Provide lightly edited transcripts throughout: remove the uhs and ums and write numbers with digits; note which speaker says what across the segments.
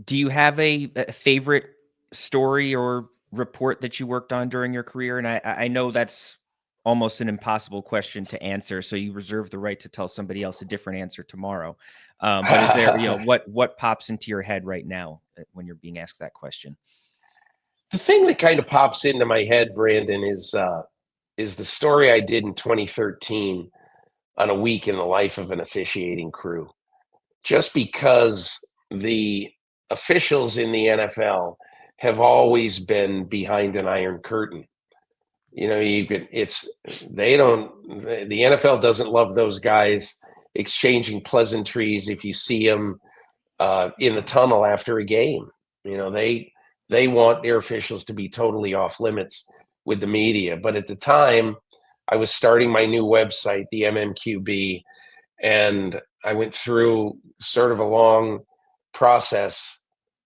Speaker 1: Do you have a favorite story or report that you worked on during your career? And I know that's almost an impossible question to answer, so you reserve the right to tell somebody else a different answer tomorrow. But is there, what pops into your head right now when you're being asked that question?
Speaker 2: The thing that kind of pops into my head, Brandon, is the story I did in 2013 on a week in the life of an officiating crew. Just because the officials in the NFL have always been behind an iron curtain. You know, you could, it's, they don't, the NFL doesn't love those guys exchanging pleasantries if you see them in the tunnel after a game. You know, they want their officials to be totally off limits with the media. But at the time, I was starting my new website, the MMQB, and I went through sort of a long process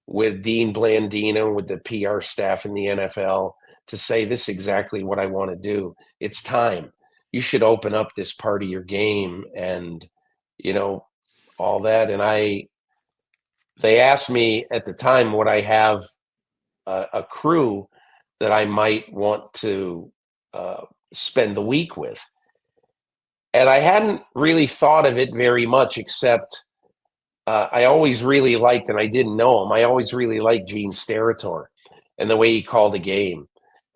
Speaker 2: with Dean Blandino, with the PR staff in the NFL, to say this is exactly what I want to do. It's time. You should open up this part of your game and, you know, all that. And they asked me at the time, would I have a crew that I might want to spend the week with? And I hadn't really thought of it very much, except I always really liked, and I didn't know him, I always really liked Gene Steratore and the way he called the game.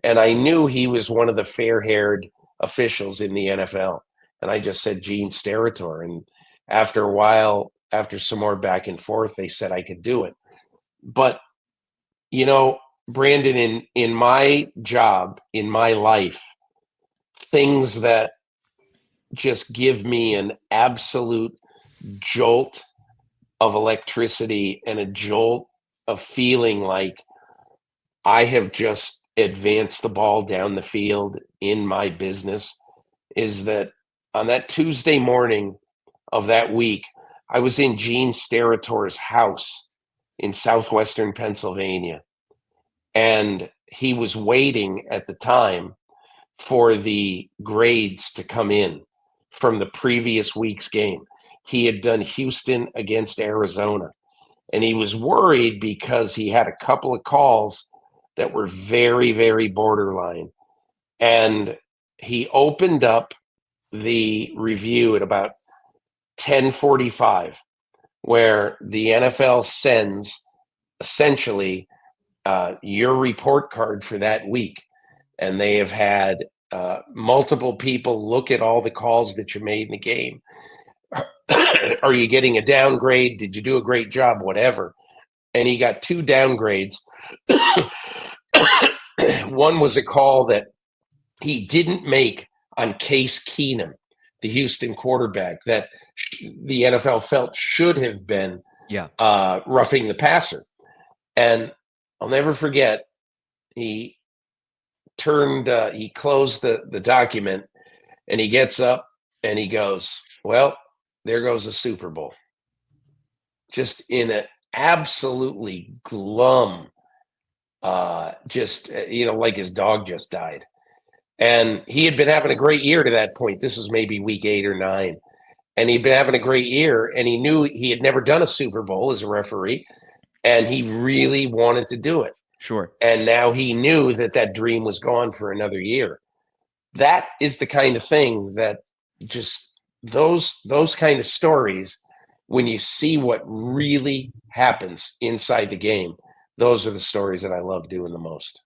Speaker 2: And I knew he was one of the fair-haired officials in the NFL. And I just said Gene Steratore. And after a while, after some more back and forth, they said I could do it. But, you know, Brandon, in my job, in my life, things that just give me an absolute jolt of electricity and a jolt of feeling like I have just advanced the ball down the field in my business is that on that Tuesday morning of that week, I was in Gene Steratore's house in southwestern Pennsylvania. And he was waiting at the time for the grades to come in from the previous week's game. He had done Houston against Arizona, and he was worried because he had a couple of calls that were very, very borderline. And he opened up the review at about 10:45, where the NFL sends essentially your report card for that week. And they have had multiple people look at all the calls that you made in the game. Are you getting a downgrade? Did you do a great job? Whatever. And he got two downgrades. One was a call that he didn't make on Case Keenum, the Houston quarterback, that the NFL felt should have been roughing the passer. And I'll never forget, he closed the document, and he gets up and he goes, well, there goes the Super Bowl. Just in an absolutely glum, like his dog just died. And he had been having a great year to that point. This was maybe week 8 or 9. And he'd been having a great year, and he knew he had never done a Super Bowl as a referee, and he really wanted to do it.
Speaker 1: Sure.
Speaker 2: And now he knew that dream was gone for another year. That is the kind of thing that just those kind of stories, when you see what really happens inside the game, those are the stories that I love doing the most.